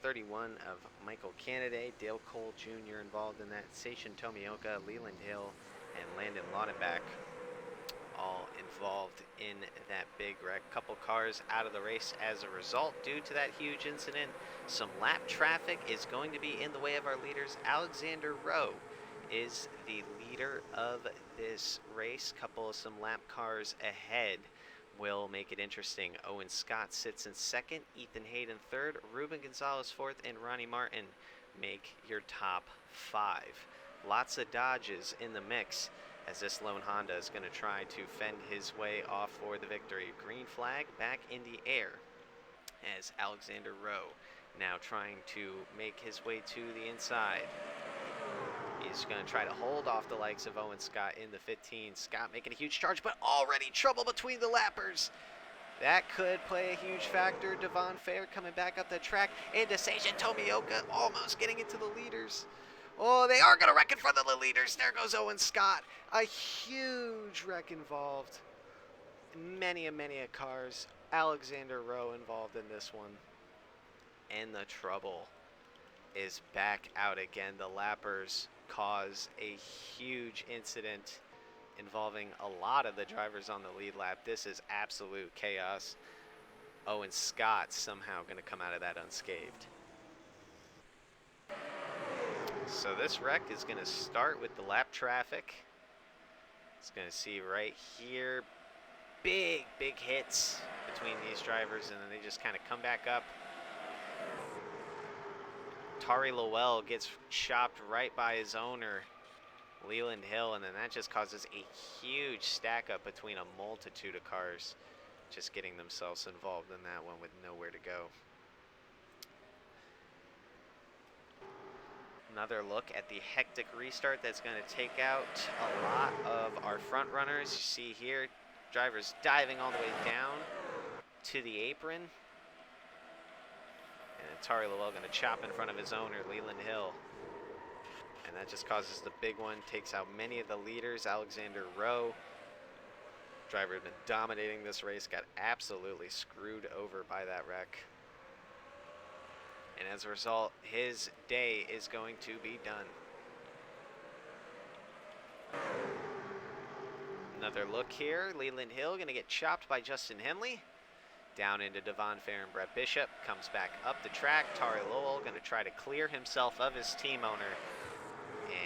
31 of Michael Canaday, Dale Cole Jr. involved in that, Seishin Tomioka, Leland Hill, and Landon Laudenbach all involved in that big wreck. Couple cars out of the race as a result due to that huge incident. Some lap traffic is going to be in the way of our leaders. Alexander Rowe is the leader of this race. Couple of some lap cars ahead will make it interesting. Owen Scott sits in second, Ethan Hayden third, Ruben Gonzalez fourth, and Ronnie Martin make your top five. Lots of Dodges in the mix, as this lone Honda is going to try to fend his way off for the victory. Green flag back in the air as Alexander Rowe now trying to make his way to the inside. He's going to try to hold off the likes of Owen Scott in the 15. Scott making a huge charge, but already trouble between the lappers. That could play a huge factor. Devon Fair coming back up the track into Seishin Tomioka, almost getting into the leaders. Oh, they are going to wreck in front of the leaders. There goes Owen Scott. A huge wreck involved. Many cars. Alexander Rowe involved in this one. And the trouble is back out again. The lappers cause a huge incident involving a lot of the drivers on the lead lap. This is absolute chaos. Owen Scott somehow going to come out of that unscathed. So this wreck is going to start with the lap traffic. It's going to see right here, big hits between these drivers, and then they just kind of come back up. Tari Lowell gets chopped right by his owner, Leland Hill, and then that just causes a huge stack up between a multitude of cars just getting themselves involved in that one with nowhere to go. Another look at the hectic restart that's going to take out a lot of our front runners. You see here, drivers diving all the way down to the apron. And Tari Lowell going to chop in front of his owner, Leland Hill. And that just causes the big one, takes out many of the leaders. Alexander Rowe, driver had been dominating this race, got absolutely screwed over by that wreck. And as a result, his day is going to be done. Another look here. Leland Hill going to get chopped by Justin Henley. Down into Devon Fair and Brett Bishop. Comes back up the track. Tari Lowell going to try to clear himself of his team owner.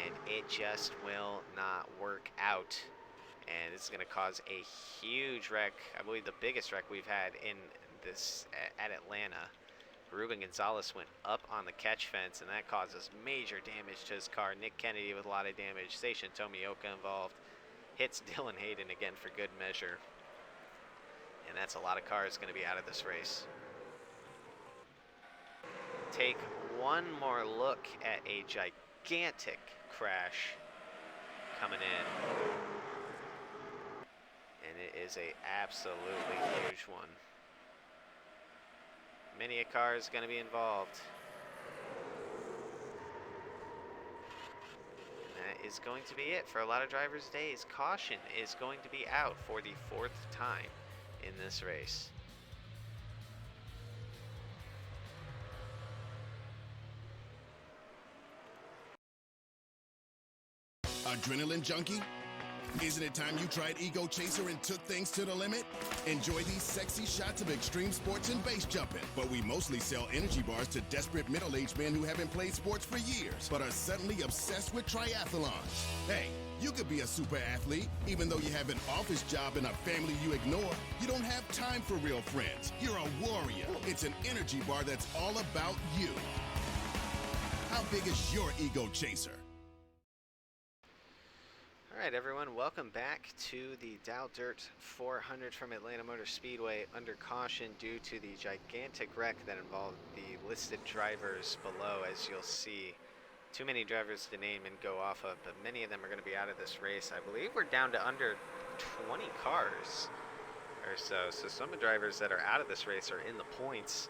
And it just will not work out. And this is going to cause a huge wreck. I believe the biggest wreck we've had in this at Atlanta. Ruben Gonzalez went up on the catch fence, and that causes major damage to his car. Nick Kennedy with a lot of damage. Seishin Tomioka involved. Hits Dylan Hayden again for good measure. And And that's a lot of cars going to be out of this race. Take one more look at a gigantic crash coming in. And it is a absolutely huge one. Many a car is going to be involved. And that is going to be it for a lot of drivers' days. Caution is going to be out for the 4th time in this race. Adrenaline junkie? Isn't it time you tried Ego Chaser and took things to the limit? Enjoy these sexy shots of extreme sports and base jumping. But we mostly sell energy bars to desperate middle-aged men who haven't played sports for years, but are suddenly obsessed with triathlons. Hey, you could be a super athlete, even though you have an office job and a family you ignore. You don't have time for real friends. You're a warrior. It's an energy bar that's all about you. How big is your Ego Chaser? Alright everyone, welcome back to the DAL Dirt 400 from Atlanta Motor Speedway under caution due to the gigantic wreck that involved the listed drivers below. As you'll see, too many drivers to name and go off of, but many of them are going to be out of this race. I believe we're down to under 20 cars or so, so some of the drivers that are out of this race are in the points.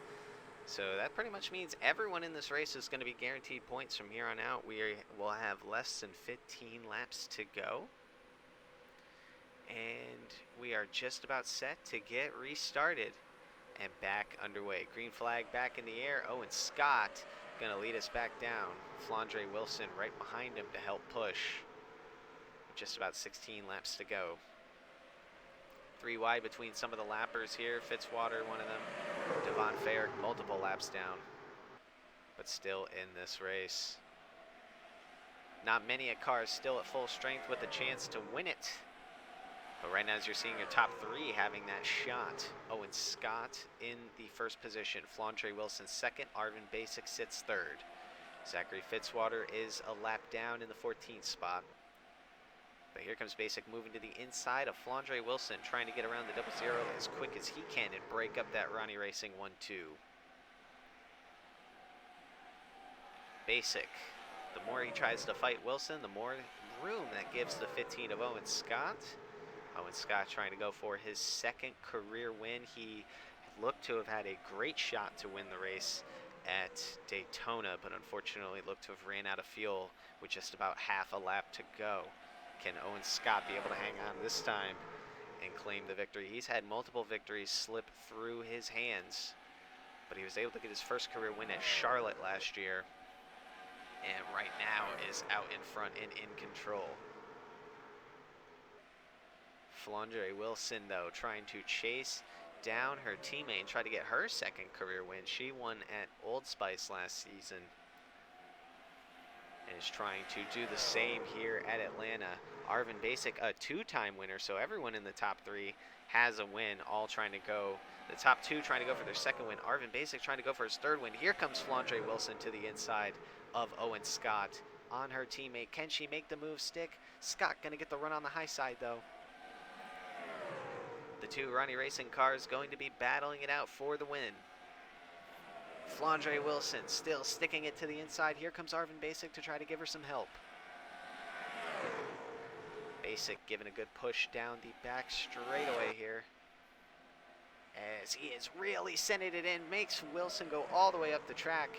So that pretty much means everyone in this race is going to be guaranteed points from here on out. We will have less than 15 laps to go. And we are just about set to get restarted and back underway. Green flag back in the air. Owen Scott going to lead us back down. Flandre Wilson right behind him to help push. Just about 16 laps to go. 3 wide between some of the lappers here. Fitzwater, one of them. Devon Fair, multiple laps down. But still in this race. Not many a car is still at full strength with a chance to win it. But right now, as you're seeing your top 3 having that shot. Owen Scott in the first position. Flandre Wilson second. Arvin Basic sits third. Zachary Fitzwater is a lap down in the 14th spot. But here comes Basic moving to the inside of Flandre Wilson, trying to get around the 00 as quick as he can and break up that Ronnie Racing 1-2. Basic, the more he tries to fight Wilson, the more room that gives the 15 of Owen Scott. Owen Scott trying to go for his 2nd career win. He looked to have had a great shot to win the race at Daytona, but unfortunately looked to have ran out of fuel with just about half a lap to go. Can Owen Scott be able to hang on this time and claim the victory? He's had multiple victories slip through his hands, but he was able to get his first career win at Charlotte last year, and right now is out in front and in control. Flandre Wilson, though, trying to chase down her teammate and try to get her 2nd career win. She won at Old Spice last season and is trying to do the same here at Atlanta. Arvin Basic, a 2-time winner, so everyone in the top 3 has a win, all trying to go. The top 2 trying to go for their 2nd win. Arvin Basic trying to go for his 3rd win. Here comes Flandre Wilson to the inside of Owen Scott on her teammate. Can she make the move stick? Scott gonna get the run on the high side though. The 2 Ronnie Racing cars going to be battling it out for the win. Flandre Wilson still sticking it to the inside. Here comes Arvin Basic to try to give her some help. Basic giving a good push down the back straightaway here. As he is really sending it in, makes Wilson go all the way up the track.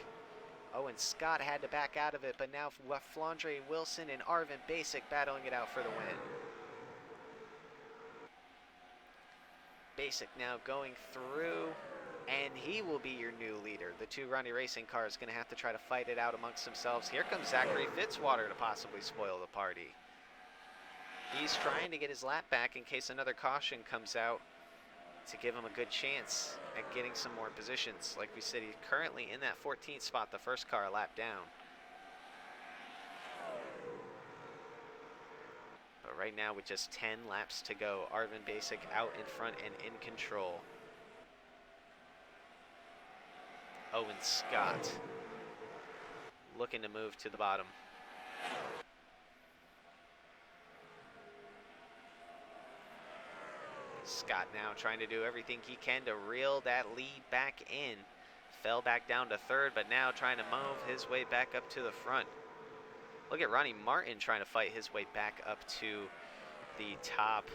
Owen Scott had to back out of it, but now Flandre Wilson and Arvin Basic battling it out for the win. Basic now going through, and he will be your new leader. The 2 Ronnie Racing cars going to have to try to fight it out amongst themselves. Here comes Zachary Fitzwater to possibly spoil the party. He's trying to get his lap back in case another caution comes out to give him a good chance at getting some more positions. Like we said, he's currently in that 14th spot, the first car a lap down. But right now with just 10 laps to go, Arvin Basic out in front and in control. Owen Scott looking to move to the bottom. Scott now trying to do everything he can to reel that lead back in. Fell back down to third, but now trying to move his way back up to the front. Look at Ronnie Martin trying to fight his way back up to the top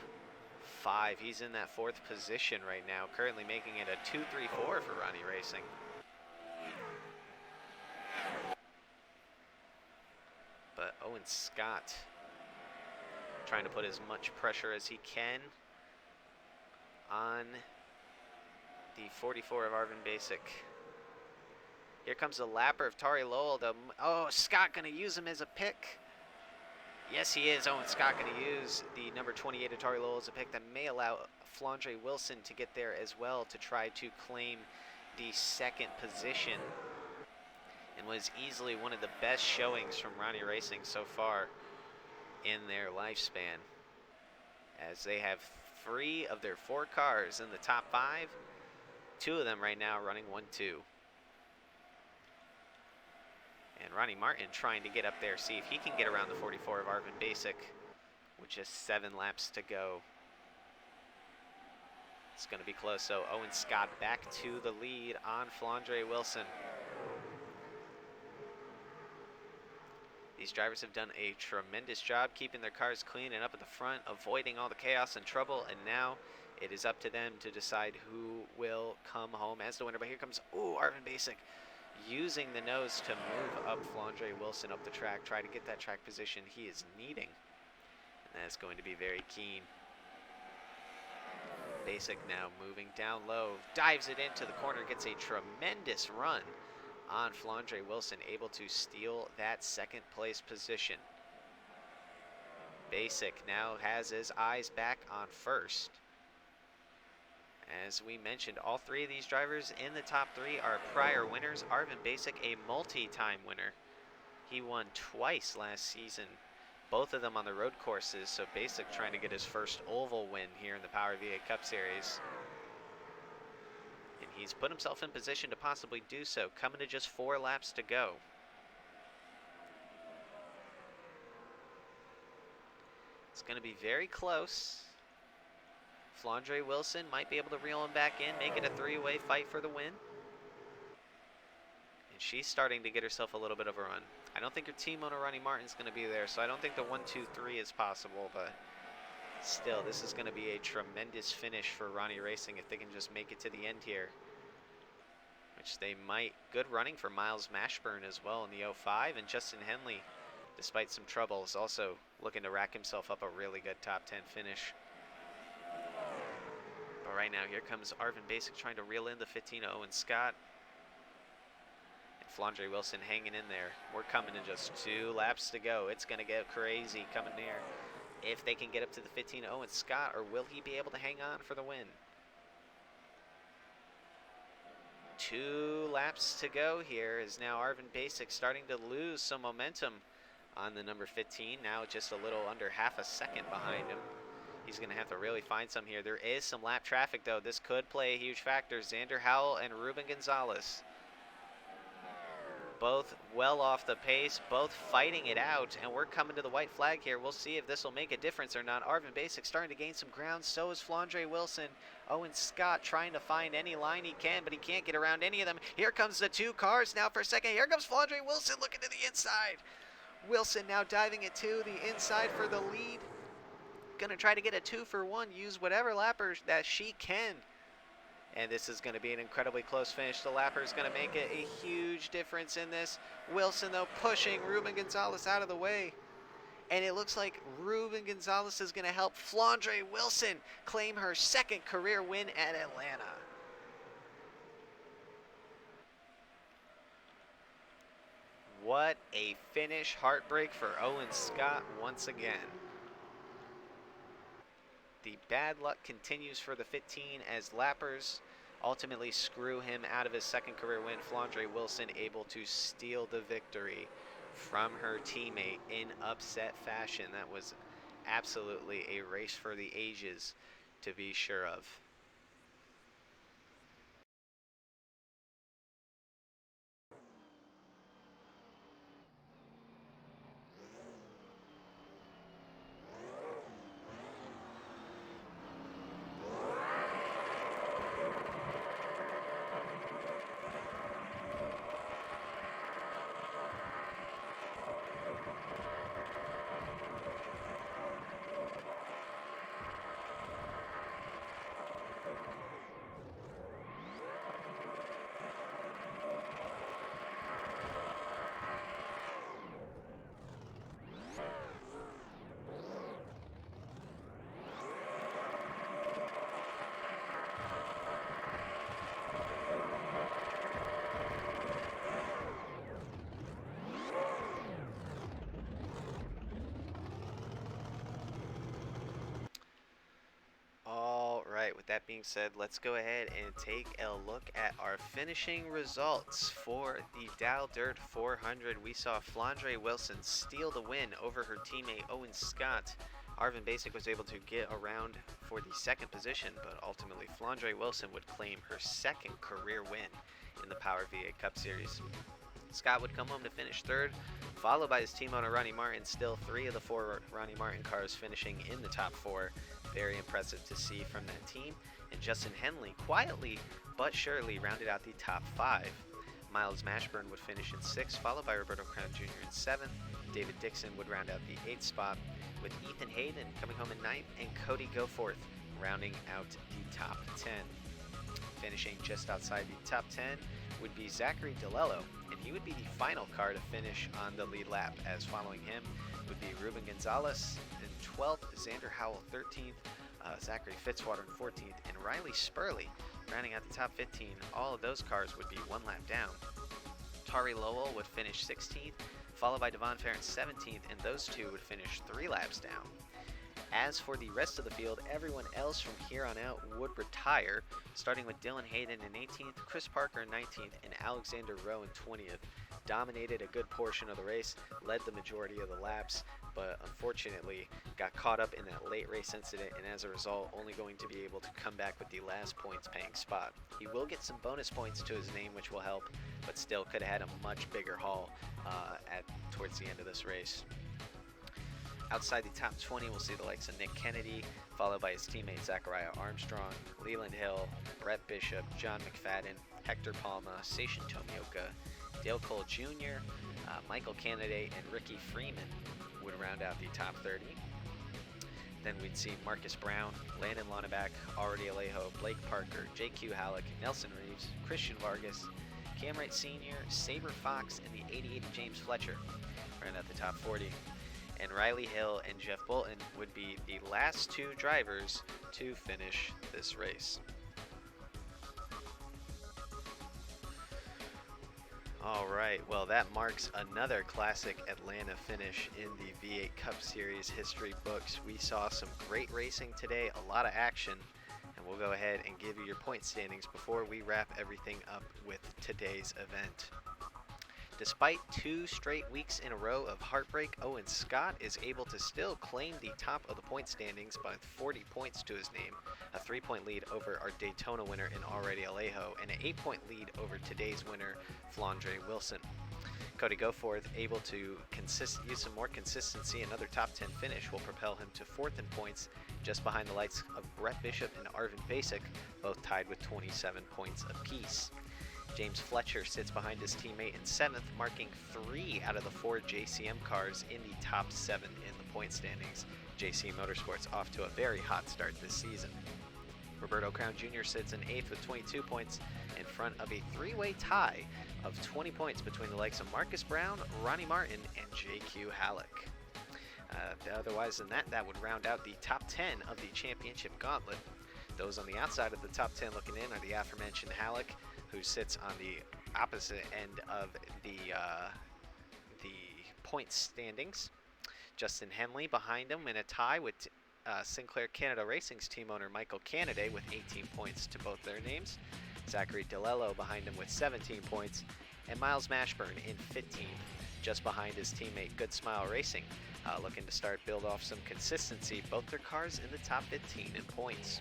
5. He's in that 4th position right now, currently making it a 2-3-4 for Ronnie Racing. But Owen Scott trying to put as much pressure as he can on the 44 of Arvin Basic. Here comes the lapper of Tari Lowell. Oh, Scott going to use him as a pick. Yes, he is. Owen Scott going to use the number 28 of Tari Lowell as a pick that may allow Flandre Wilson to get there as well to try to claim the 2nd position. And was easily one of the best showings from Ronnie Racing so far in their lifespan, as they have 3 of their 4 cars in the top 5. 2 of them right now running 1-2. And Ronnie Martin trying to get up there, see if he can get around the 44 of Arvin Basic with just 7 laps to go. It's going to be close, so Owen Scott back to the lead on Flandre Wilson. These drivers have done a tremendous job keeping their cars clean and up at the front, avoiding all the chaos and trouble, and now it is up to them to decide who will come home as the winner. But here comes, Arvin Basic using the nose to move up Flandre Wilson up the track, try to get that track position he is needing. And that's going to be very keen. Basic now moving down low, dives it into the corner, gets a tremendous run on Flandre Wilson, able to steal that 2nd place position. Basic now has his eyes back on 1st. As we mentioned, all 3 of these drivers in the top 3 are prior winners. Arvin Basic, a multi-time winner. He won twice last season, both of them on the road courses, so Basic trying to get his first oval win here in the Power V8 Cup Series. And he's put himself in position to possibly do so, coming to just 4 laps to go. It's going to be very close. Flandre Wilson might be able to reel him back in, make it a 3-way fight for the win. And she's starting to get herself a little bit of a run. I don't think her team owner, Ronnie Martin's going to be there, so I don't think the 1-2-3 is possible, but still, this is going to be a tremendous finish for Ronnie Racing if they can just make it to the end here, which they might. Good running for Miles Mashburn as well in the 05, and Justin Henley, despite some troubles, also looking to rack himself up a really good top 10 finish. But right now, here comes Arvin Basic trying to reel in the 15 Owen Scott. And Flandre Wilson hanging in there. We're coming in just 2 laps to go. It's going to get crazy coming near. If they can get up to the 15 Owen Scott, or will he be able to hang on for the win? 2 laps to go here, is now Arvin Basic starting to lose some momentum on the number 15. Now just a little under half a second behind him. He's going to have to really find some here. There is some lap traffic, though. This could play a huge factor. Xander Howell and Ruben Gonzalez, both well off the pace, both fighting it out, and we're coming to the white flag here. We'll see if this will make a difference or not. Arvin Basic starting to gain some ground. So is Flandre Wilson. Owen Scott trying to find any line he can, but he can't get around any of them. Here comes the 2 cars now for a second. Here comes Flandre Wilson looking to the inside. Wilson now diving it to the inside for the lead. Going to try to get a 2-for-1, use whatever lapper that she can. And this is going to be an incredibly close finish. The lapper is going to make it a huge difference in this. Wilson, though, pushing Ruben Gonzalez out of the way. And it looks like Ruben Gonzalez is going to help Flandre Wilson claim her 2nd career win at Atlanta. What a finish. Heartbreak for Owen Scott once again. The bad luck continues for the 15 as lappers ultimately screw him out of his 2nd career win. Flandre Wilson able to steal the victory from her teammate in upset fashion. That was absolutely a race for the ages to be sure of. right, with that being said, let's go ahead and take a look at our finishing results for the DAL Dirt 400. We saw Flandre Wilson steal the win over her teammate Owen Scott. Arvin Basic was able to get around for the second position, but ultimately Flandre Wilson would claim her second career win in the Power V8 Cup Series. Scott would come home to finish third, followed by his team owner Ronnie Martin. Still 3 of the 4 Ronnie Martin cars finishing in the top 4. Very impressive to see from that team. And Justin Henley quietly but surely rounded out the top 5. Miles Mashburn would finish in 6th, followed by Roberto Crown Jr. in 7th. David Dixon would round out the 8th spot, with Ethan Hayden coming home in 9th and Cody Goforth rounding out the top 10. Finishing just outside the top 10 would be Zachary DeLello, and he would be the final car to finish on the lead lap, as following him would be Ruben Gonzalez in 12th, Xander Howell 13th, Zachary Fitzwater in 14th, and Riley Spurley rounding out the top 15. All of those cars would be 1 lap down. Tari Lowell would finish 16th, followed by Devon Farron 17th, and those two would finish 3 laps down. As for the rest of the field, everyone else from here on out would retire, starting with Dylan Hayden in 18th, Chris Parker in 19th, and Alexander Rowe in 20th. Dominated a good portion of the race, led the majority of the laps, but unfortunately got caught up in that late race incident, and as a result only going to be able to come back with the last points paying spot. He will get some bonus points to his name, which will help, but still could have had a much bigger haul towards the end of this race. Outside the top 20, we'll see the likes of Nick Kennedy, followed by his teammate Zachariah Armstrong, Leland Hill, Brett Bishop, John McFadden, Hector Palma, Seishin Tomioka, Dale Cole Jr., Michael Candidate, and Ricky Freeman would round out the top 30. Then we'd see Marcus Brown, Landon Lonneback, Already Alejo, Blake Parker, J.Q. Halleck, Nelson Reeves, Christian Vargas, Cam Wright Sr., Saber Fox, and the 88 James Fletcher round out the top 40. And Riley Hill and Jeff Bolton would be the last 2 drivers to finish this race. Alright, well that marks another classic Atlanta finish in the V8 Cup Series history books. We saw some great racing today, a lot of action, and we'll go ahead and give you your point standings before we wrap everything up with today's event. Despite 2 straight weeks in a row of heartbreak, Owen Scott is able to still claim the top of the point standings by 40 points to his name, a 3-point lead over our Daytona winner in Already Alejo, and an 8-point lead over today's winner, Flandre Wilson. Cody Goforth, able to use some more consistency, another top 10 finish will propel him to 4th in points, just behind the likes of Brett Bishop and Arvin Basic, both tied with 27 points apiece. James Fletcher sits behind his teammate in 7th, marking 3 out of the 4 JCM cars in the top 7 in the point standings. JC Motorsports off to a very hot start this season. Roberto Crown Jr. sits in 8th with 22 points in front of a 3-way tie of 20 points between the likes of Marcus Brown, Ronnie Martin, and J.Q. Halleck. Otherwise than that, that would round out the top 10 of the championship gauntlet. Those on the outside of the top 10 looking in are the aforementioned Halleck, who sits on the opposite end of the point standings. Justin Henley behind him in a tie with Sinclair Canada Racing's team owner Michael Canaday with 18 points to both their names. Zachary DeLello behind him with 17 points, and Miles Mashburn in 15th, just behind his teammate Good Smile Racing, looking to build off some consistency, both their cars in the top 15 in points.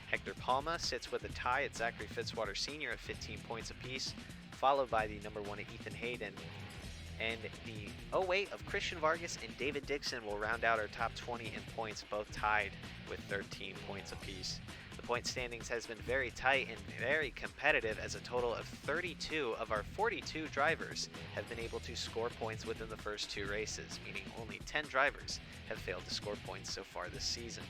Hector Palma sits with a tie at Zachary Fitzwater Sr. at 15 points apiece, followed by the number 1 at Ethan Hayden. And the 08 of Christian Vargas and David Dixon will round out our top 20 in points, both tied with 13 points apiece. The point standings has been very tight and very competitive, as a total of 32 of our 42 drivers have been able to score points within the first 2 races, meaning only 10 drivers have failed to score points so far this season.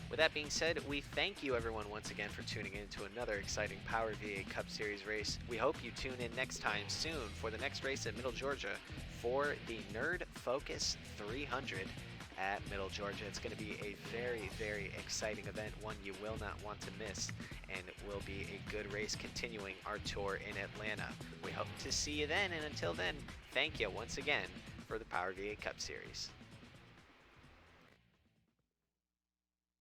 With that being said, we thank you everyone once again for tuning in to another exciting Power V8 Cup Series race. We hope you tune in next time soon for the next race at Middle Georgia for the Nerd Focus 300 at Middle Georgia. It's going to be a very, very exciting event, one you will not want to miss, and will be a good race continuing our tour in Atlanta. We hope to see you then, and until then, thank you once again for the Power V8 Cup Series.